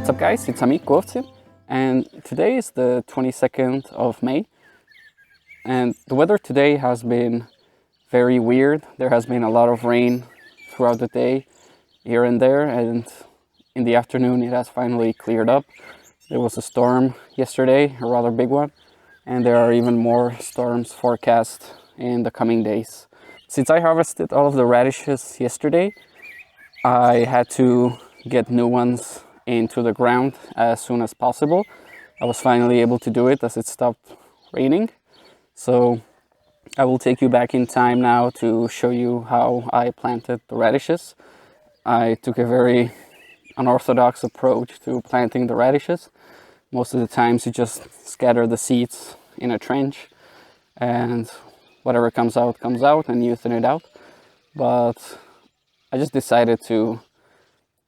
What's up guys, it's Mikeš and today is the 22nd of May and the weather today has been very weird. There has been a lot of rain throughout the day here and there, and in the afternoon it has finally cleared up. There was a storm yesterday, a rather big one, and there are even more storms forecast in the coming days. Since I harvested all of the radishes yesterday, I had to get new ones into the ground as soon as possible. I was finally able to do it as it stopped raining. So I will take you back in time now to show you how I planted the radishes. I took a very unorthodox approach to planting the radishes. Most of the times you just scatter the seeds in a trench and whatever comes out and you thin it out. But I just decided to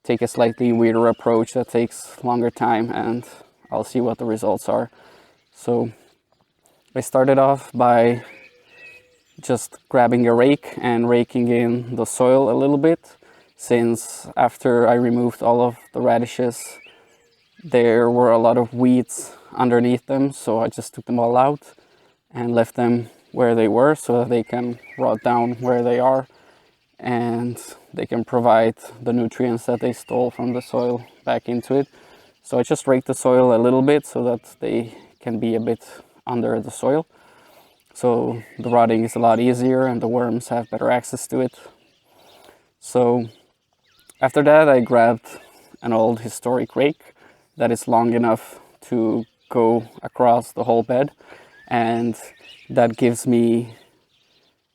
take a slightly weirder approach that takes longer time, and I'll see what the results are. So I started off by just grabbing a rake and raking in the soil a little bit, since after I removed all of the radishes there were a lot of weeds underneath them, so I just took them all out and left them where they were so that they can rot down where they are and they can provide the nutrients that they stole from the soil back into it. So I just raked the soil a little bit so that they can be a bit under the soil. So the rotting is a lot easier and the worms have better access to it. So after that I grabbed an old historic rake that is long enough to go across the whole bed, and that gives me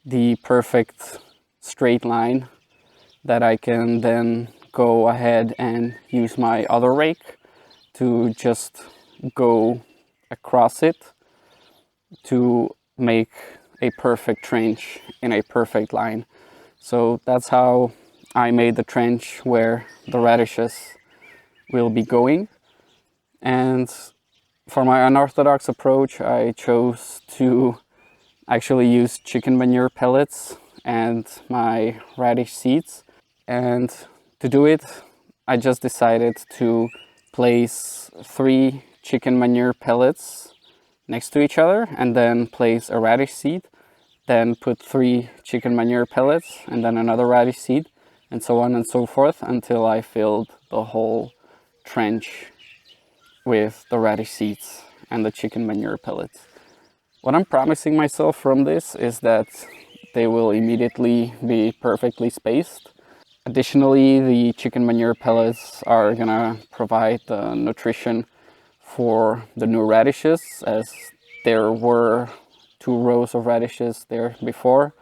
the perfect straight line that I can then go ahead and use my other rake to just go across it to make a perfect trench in a perfect line. So that's how I made the trench where the radishes will be going. And for my unorthodox approach, I chose to actually use chicken manure pellets and my radish seeds. And to do it, I just decided to place 3 chicken manure pellets next to each other and then place a radish seed, then put 3 chicken manure pellets and then another radish seed, and so on and so forth until I filled the whole trench with the radish seeds and the chicken manure pellets. What I'm promising myself from this is that they will immediately be perfectly spaced. Additionally, the chicken manure pellets are gonna provide the nutrition for the new radishes, as there were 2 rows of radishes there before.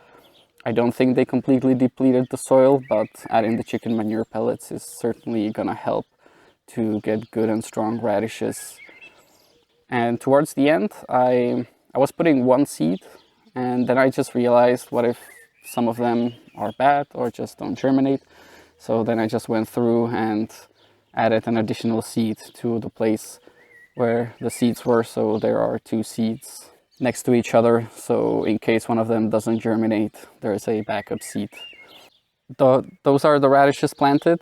I don't think they completely depleted the soil, but adding the chicken manure pellets is certainly gonna help to get good and strong radishes. And towards the end, I was putting 1 seed, and then I just realized, what if some of them are bad or just don't germinate? So then I just went through and added an additional seed to the place where the seeds were, so there are 2 seeds next to each other, so in case one of them doesn't germinate, there's a backup seed. Those are the radishes planted.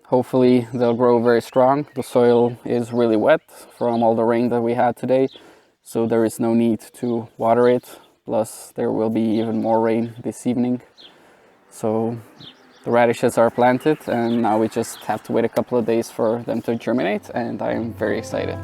Hopefully they'll grow very strong. The soil is really wet from all the rain that we had today, so there is no need to water it. Plus there will be even more rain this evening. So the radishes are planted and now we just have to wait a couple of days for them to germinate, and I am very excited.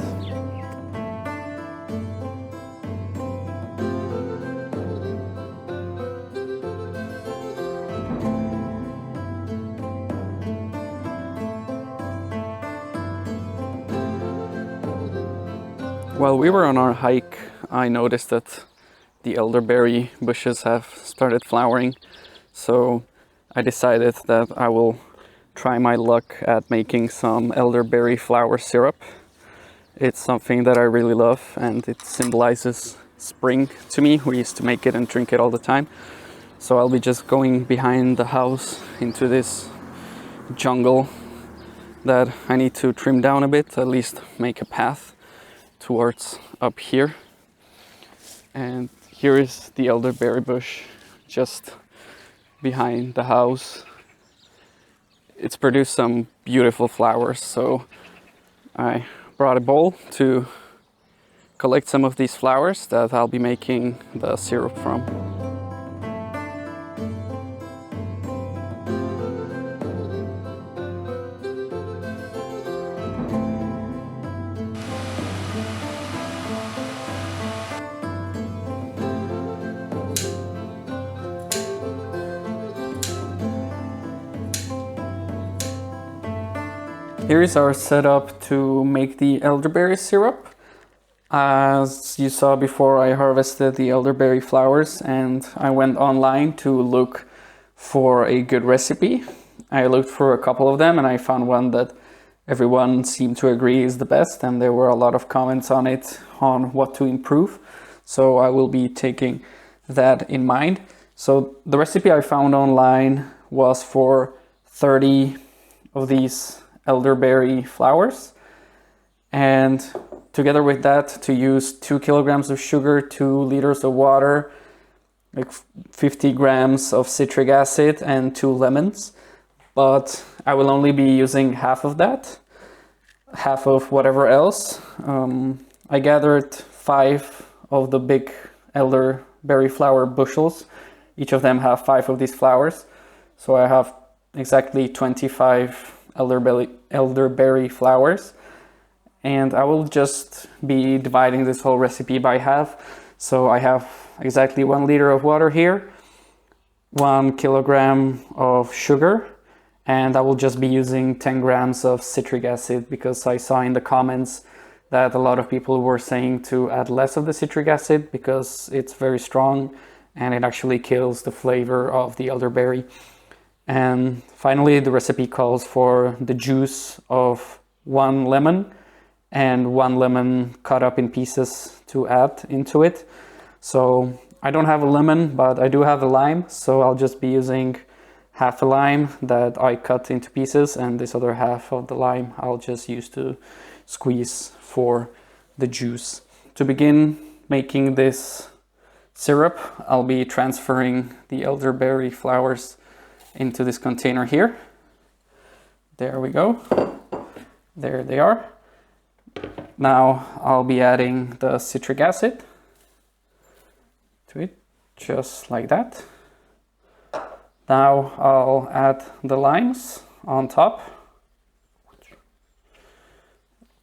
While we were on our hike, I noticed that the elderberry bushes have started flowering, so I decided that I will try my luck at making some elderberry flower syrup. It's something that I really love and it symbolizes spring to me. We used to make it and drink it all the time. So I'll be just going behind the house into this jungle that I need to trim down a bit, at least make a path towards up here. And here is the elderberry bush just behind the house. It's produced some beautiful flowers, so I brought a bowl to collect some of these flowers that I'll be making the syrup from. Here is our setup to make the elderberry syrup. As you saw before, I harvested the elderberry flowers and I went online to look for a good recipe. I looked for a couple of them and I found one that everyone seemed to agree is the best, and there were a lot of comments on it on what to improve. So I will be taking that in mind. So the recipe I found online was for 30 of these elderberry flowers, and together with that to use 2 kilograms of sugar, 2 liters of water, like 50 grams of citric acid and 2 lemons. But I will only be using half of that, half of whatever else. I gathered 5 of the big elderberry flower bushels. Each of them have 5 of these flowers. So I have exactly 25 elderberry flowers. And I will just be dividing this whole recipe by half. So I have exactly 1 liter of water here, 1 kilogram of sugar, and I will just be using 10 grams of citric acid because I saw in the comments that a lot of people were saying to add less of the citric acid because it's very strong and it actually kills the flavor of the elderberry. And finally, the recipe calls for the juice of 1 lemon and 1 lemon cut up in pieces to add into it. So I don't have a lemon, but I do have a lime, so I'll just be using half a lime that I cut into pieces, and this other half of the lime I'll just use to squeeze for the juice. To begin making this syrup, I'll be transferring the elderberry flowers into this container here. There we go. There they are. Now I'll be adding the citric acid to it, just like that. Now I'll add the limes on top.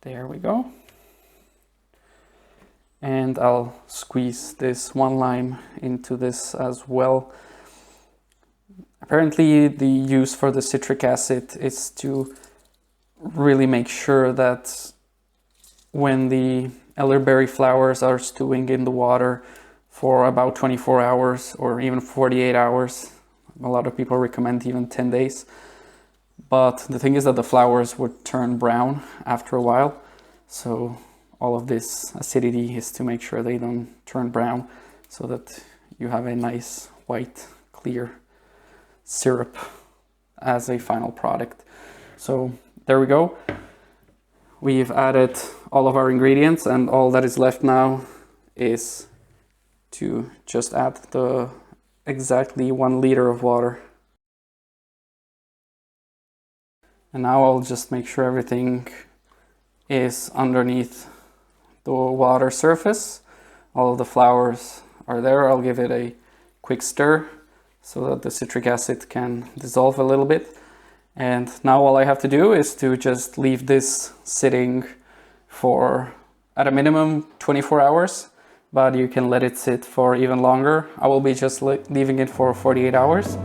There we go. And I'll squeeze this 1 lime into this as well. Apparently the use for the citric acid is to really make sure that when the elderberry flowers are stewing in the water for about 24 hours or even 48 hours, a lot of people recommend even 10 days. But the thing is that the flowers would turn brown after a while. So all of this acidity is to make sure they don't turn brown so that you have a nice white, clear syrup as a final product. So there we go. We've added all of our ingredients, and all that is left now is to just add the exactly 1 liter of water. And now I'll just make sure everything is underneath the water surface. All of the flowers are there. I'll give it a quick stir so that the citric acid can dissolve a little bit. And now all I have to do is to just leave this sitting for, at a minimum, 24 hours, but you can let it sit for even longer. I will be just leaving it for 48 hours.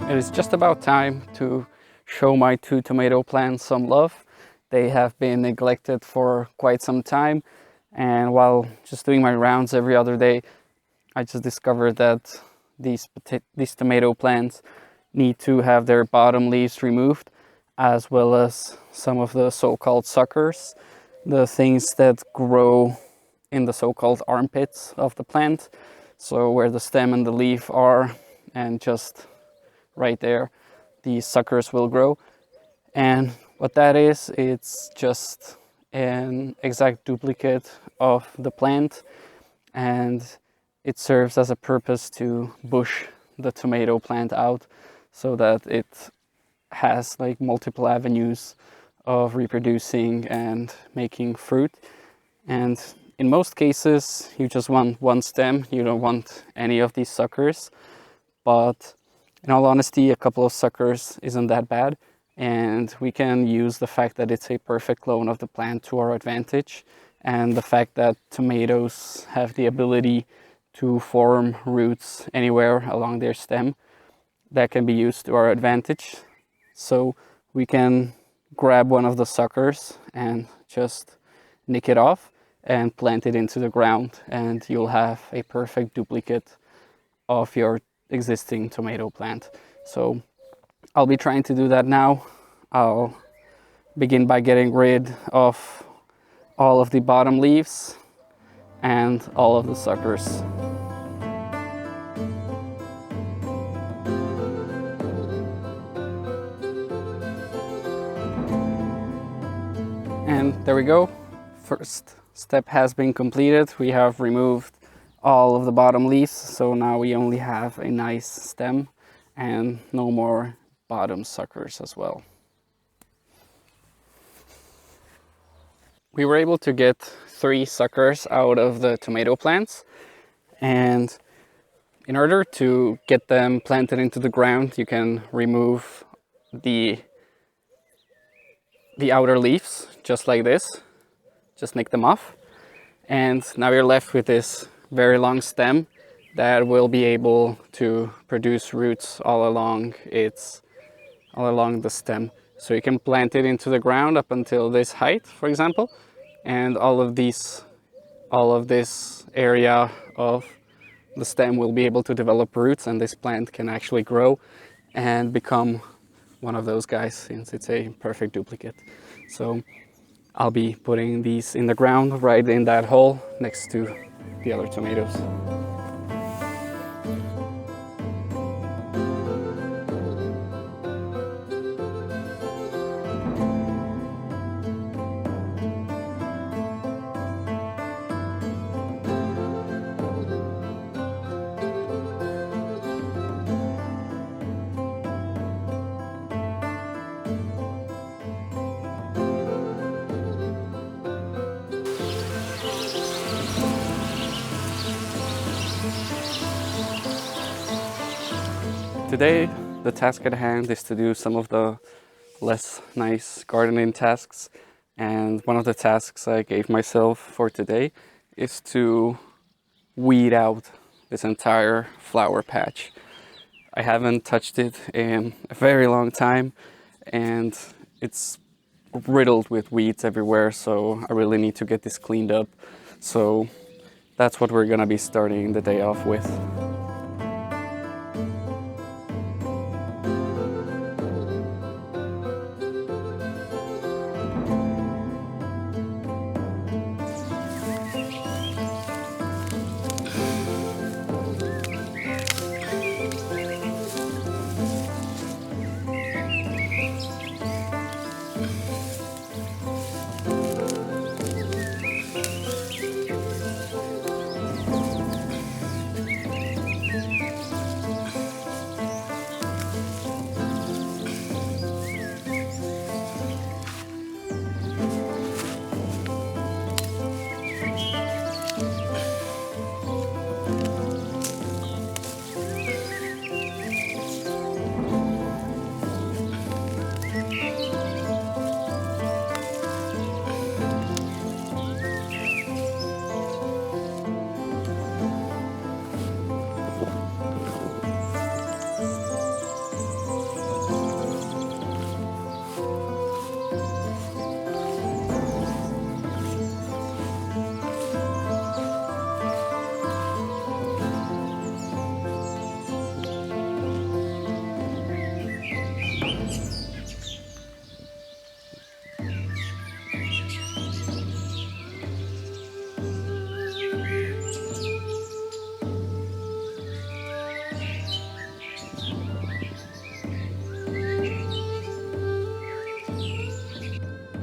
It is just about time to show my 2 tomato plants some love. They have been neglected for quite some time, and while just doing my rounds every other day, I just discovered that these tomato plants need to have their bottom leaves removed, as well as some of the so-called suckers, the things that grow in the so-called armpits of the plant, so where the stem and the leaf are, and just right there the suckers will grow. And what that is, it's just an exact duplicate of the plant, and it serves as a purpose to bush the tomato plant out so that it has like multiple avenues of reproducing and making fruit. And in most cases, you just want one stem, you don't want any of these suckers. But in all honesty, a couple of suckers isn't that bad. And we can use the fact that it's a perfect clone of the plant to our advantage. And the fact that tomatoes have the ability to form roots anywhere along their stem, that can be used to our advantage. So we can grab one of the suckers and just nick it off and plant it into the ground, and you'll have a perfect duplicate of your existing tomato plant. So I'll be trying to do that now. I'll begin by getting rid of all of the bottom leaves and all of the suckers. And there we go. First step has been completed. We have removed all of the bottom leaves, so now we only have a nice stem and no more bottom suckers as well. We were able to get 3 suckers out of the tomato plants, and in order to get them planted into the ground, you can remove the outer leaves just like this. Just nick them off, and now you're left with this very long stem that will be able to produce roots all along the stem. So you can plant it into the ground up until this height, for example, and all of this area of the stem will be able to develop roots, and this plant can actually grow and become one of those guys, since it's a perfect duplicate. So I'll be putting these in the ground right in that hole next to the other tomatoes. Today, the task at hand is to do some of the less nice gardening tasks, and one of the tasks I gave myself for today is to weed out this entire flower patch. I haven't touched it in a very long time, and it's riddled with weeds everywhere, so I really need to get this cleaned up. So that's what we're gonna be starting the day off with.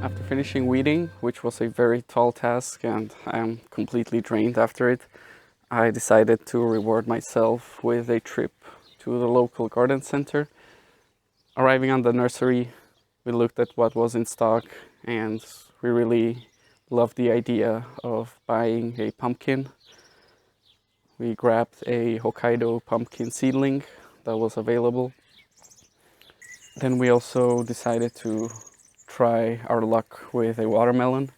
After finishing weeding, which was a very tall task and I am completely drained after it, I decided to reward myself with a trip to the local garden center. Arriving on the nursery, we looked at what was in stock and we really loved the idea of buying a pumpkin. We grabbed a Hokkaido pumpkin seedling that was available. Then we also decided to try our luck with a watermelon.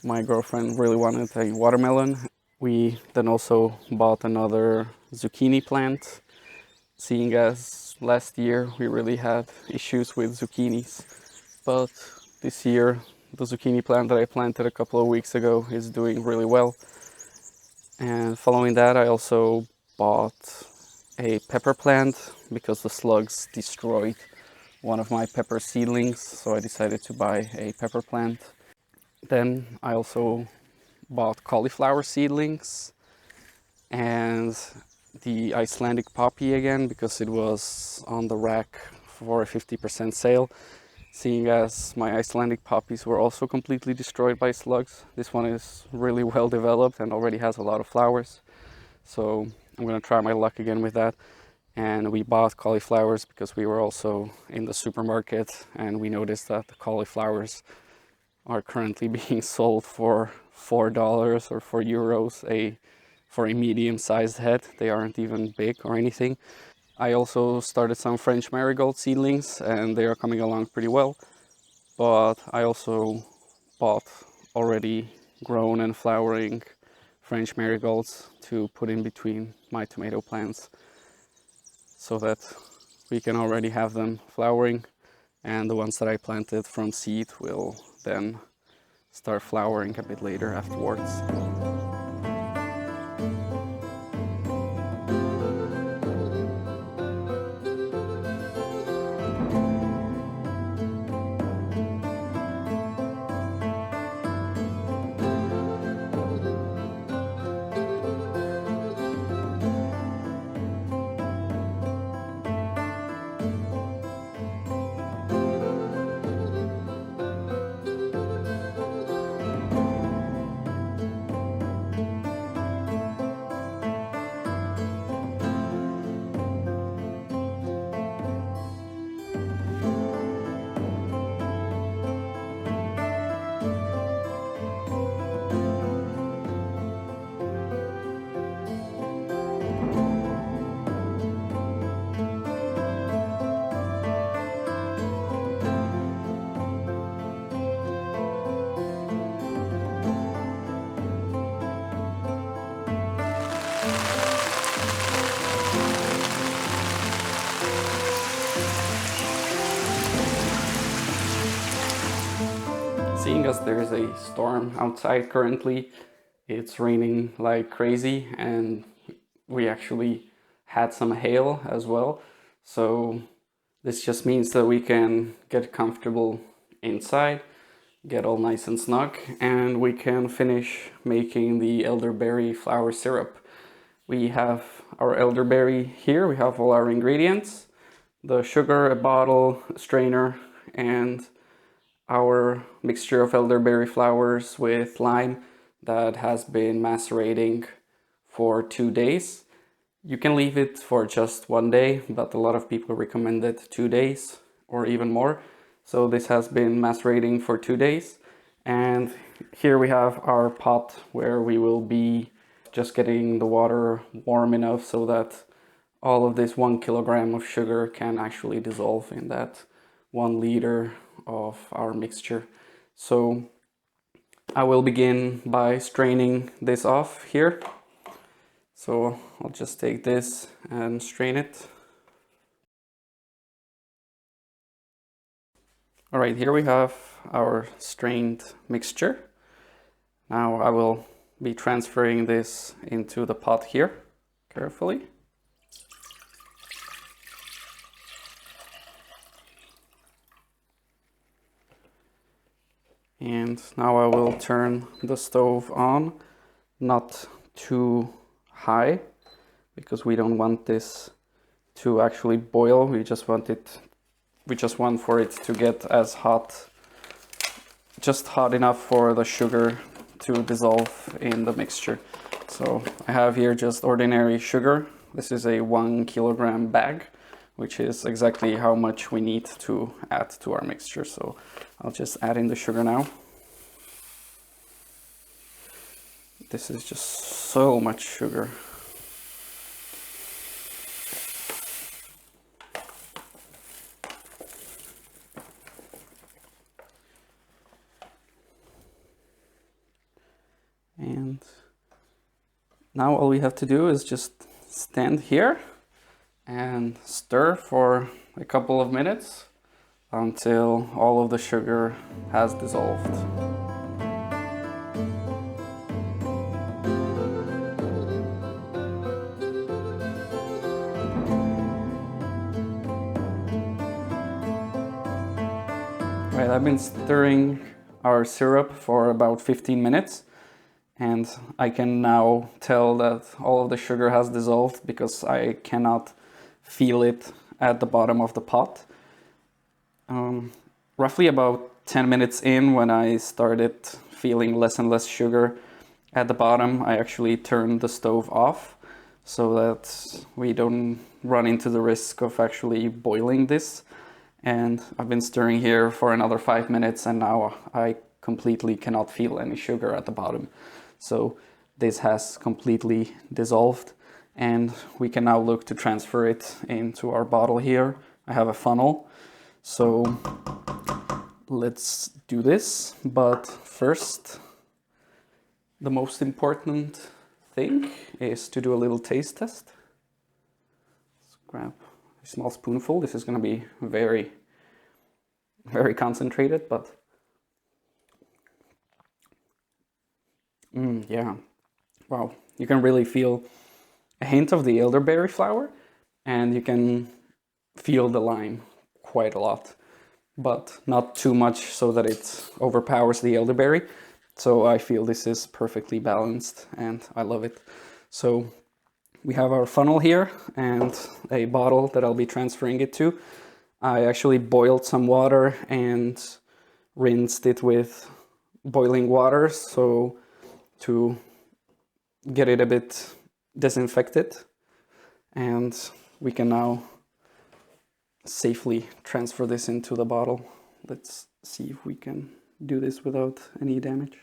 My girlfriend really wanted a watermelon. We then also bought another zucchini plant, seeing as last year we really had issues with zucchinis. But this year, the zucchini plant that I planted a couple of weeks ago is doing really well. And following that, I also bought a pepper plant because the slugs destroyed one of my pepper seedlings, so I decided to buy a pepper plant. Then I also bought cauliflower seedlings and the Icelandic poppy again because it was on the rack for a 50% sale. Seeing as my Icelandic poppies were also completely destroyed by slugs, this one is really well developed and already has a lot of flowers. So I'm gonna try my luck again with that. And we bought cauliflowers because we were also in the supermarket and we noticed that the cauliflowers are currently being sold for $4 or €4 for a medium-sized head. They aren't even big or anything. I also started some French marigold seedlings and they are coming along pretty well. But I also bought already grown and flowering French marigolds to put in between my tomato plants, so that we can already have them flowering, and the ones that I planted from seed will then start flowering a bit later afterwards. Seeing as there is a storm outside currently, it's raining like crazy and we actually had some hail as well. So this just means that we can get comfortable inside, get all nice and snug, and we can finish making the elderberry flower syrup. We have our elderberry here, we have all our ingredients, the sugar, a bottle, a strainer, and our mixture of elderberry flowers with lime that has been macerating for 2 days. You can leave it for just 1 day, but a lot of people recommended 2 days or even more. So this has been macerating for 2 days. And here we have our pot where we will be just getting the water warm enough so that all of this 1 kilogram of sugar can actually dissolve in that 1 liter of our mixture. So I will begin by straining this off here. So I'll just take this and strain it. All right, here we have our strained mixture. Now I will be transferring this into the pot here carefully. And now I will turn the stove on, not too high, because we don't want this to actually boil. We just want for it to get as hot, just hot enough for the sugar to dissolve in the mixture. So I have here just ordinary sugar. This is a 1 kilogram bag, which is exactly how much we need to add to our mixture. So I'll just add in the sugar now. This is just so much sugar. And now all we have to do is just stand here and stir for a couple of minutes until all of the sugar has dissolved. Right, I've been stirring our syrup for about 15 minutes. And I can now tell that all of the sugar has dissolved because I cannot feel it at the bottom of the pot. Roughly about 10 minutes in, when I started feeling less and less sugar at the bottom, I actually turned the stove off so that we don't run into the risk of actually boiling this. And I've been stirring here for another 5 minutes, and now I completely cannot feel any sugar at the bottom. So this has completely dissolved, and we can now look to transfer it into our bottle here. I have a funnel, so let's do this. But first, the most important thing is to do a little taste test. Let's grab a small spoonful. This is going to be very, very concentrated, but yeah, wow, you can really feel a hint of the elderberry flower, and you can feel the lime quite a lot, but not too much so that it overpowers the elderberry. So I feel this is perfectly balanced, and I love it. So we have our funnel here and a bottle that I'll be transferring it to. I actually boiled some water and rinsed it with boiling water, so to get it a bit disinfected, and we can now safely transfer this into the bottle. Let's see if we can do this without any damage.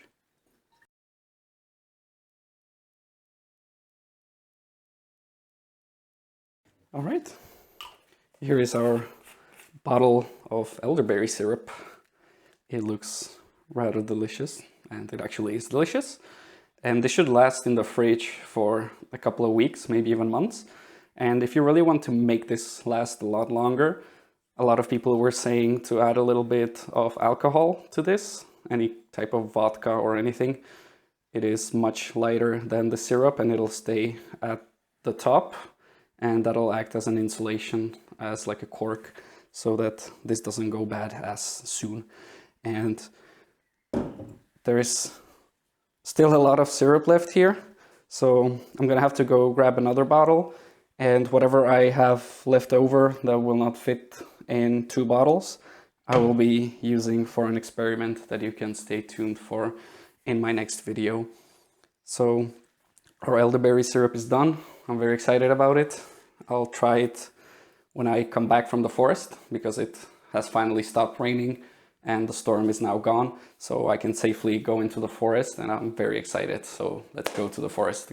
All right, here is our bottle of elderberry syrup. It looks rather delicious, and it actually is delicious. And this should last in the fridge for a couple of weeks, maybe even months. And if you really want to make this last a lot longer, a lot of people were saying to add a little bit of alcohol to this, any type of vodka or anything. It is much lighter than the syrup, and it'll stay at the top, and that'll act as an insulation, as like a cork, so that this doesn't go bad as soon. And there is still a lot of syrup left here, so I'm gonna have to go grab another bottle, and whatever I have left over that will not fit in 2 bottles, I will be using for an experiment that you can stay tuned for in my next video. So our elderberry syrup is done. I'm very excited about it. I'll try it when I come back from the forest, because it has finally stopped raining and the storm is now gone, so I can safely go into the forest, and I'm very excited. So let's go to the forest.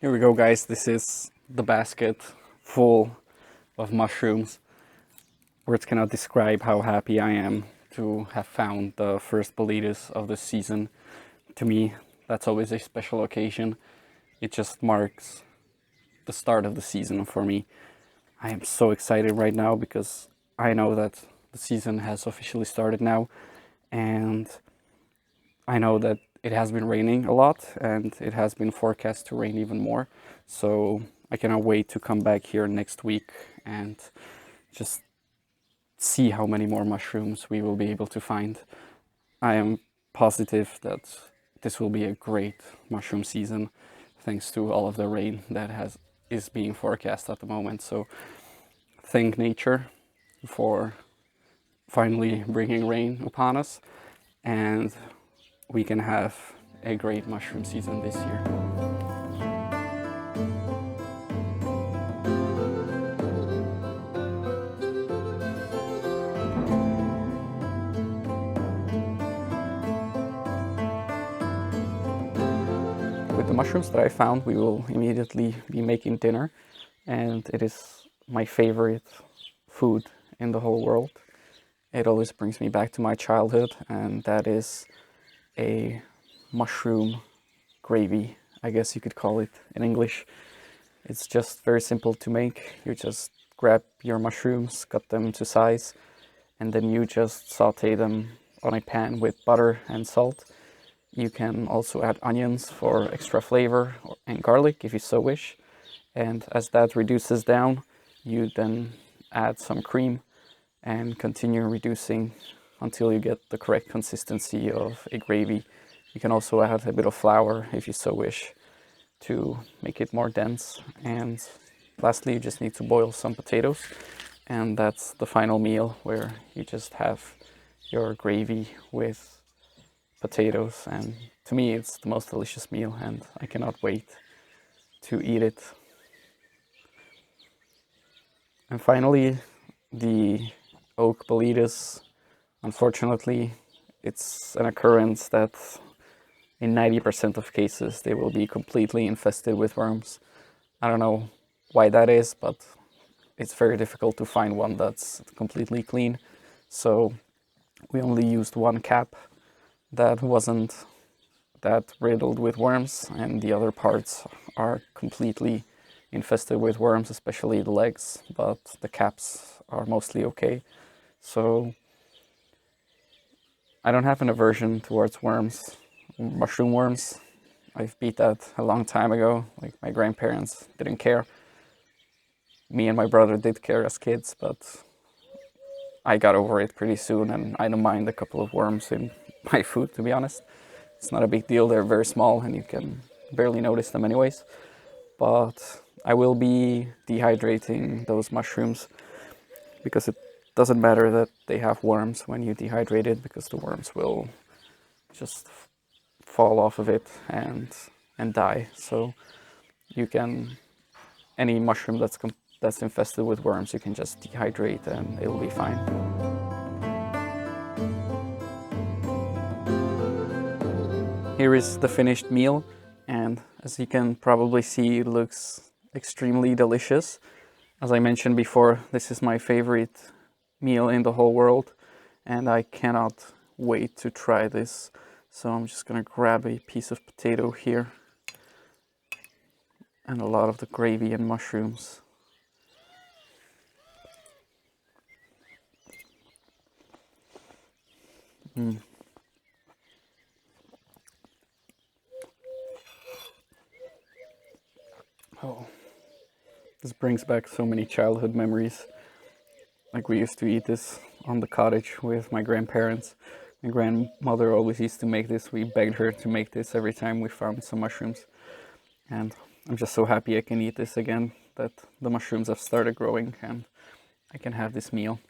Here we go, guys. This is the basket full of mushrooms. Words cannot describe how happy I am to have found the first boletus of the season. To me, that's always a special occasion. It just marks the start of the season for me. I am so excited right now because I know that the season has officially started now, and I know that it has been raining a lot and it has been forecast to rain even more. So I cannot wait to come back here next week and just see how many more mushrooms we will be able to find. I am positive that this will be a great mushroom season thanks to all of the rain that is being forecast at the moment. So thank nature for finally bringing rain upon us, and we can have a great mushroom season this year. With the mushrooms that I found, we will immediately be making dinner, and it is my favorite food in the whole world. It always brings me back to my childhood, and that is a mushroom gravy, I guess you could call it in English. It's just very simple to make. You just grab your mushrooms, cut them to size, and then you just saute them on a pan with butter and salt. You can also add onions for extra flavor and garlic if you so wish. And as that reduces down, you then add some cream and continue reducing until you get the correct consistency of a gravy. You can also add a bit of flour if you so wish to make it more dense. And lastly, you just need to boil some potatoes, and that's the final meal where you just have your gravy with potatoes. And to me, it's the most delicious meal, and I cannot wait to eat it. And finally, the oak boletus. Unfortunately, it's an occurrence that in 90% of cases they will be completely infested with worms. I don't know why that is, but it's very difficult to find one that's completely clean. So we only used one cap that wasn't that riddled with worms, and the other parts are completely infested with worms, especially the legs, but the caps are mostly okay. So I don't have an aversion towards worms, mushroom worms. I've beat that a long time ago. Like, my grandparents didn't care. Me and my brother did care as kids, but I got over it pretty soon, and I don't mind a couple of worms in my food, to be honest. It's not a big deal. They're very small and you can barely notice them anyways. But I will be dehydrating those mushrooms because it doesn't matter that they have worms when you dehydrate it, because the worms will just fall off of it and die. So you can, any mushroom that's infested with worms, you can just dehydrate and it'll be fine. Here is the finished meal, and as you can probably see, it looks extremely delicious. As I mentioned before, this is my favorite meal in the whole world, and I cannot wait to try this. So I'm just gonna grab a piece of potato here and a lot of the gravy and mushrooms. Oh, this brings back so many childhood memories. Like, we used to eat this on the cottage with my grandparents. My grandmother always used to make this. We begged her to make this every time we found some mushrooms. And I'm just so happy I can eat this again, that the mushrooms have started growing and I can have this meal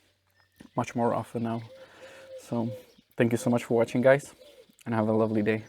much more often now. So thank you so much for watching, guys, and have a lovely day.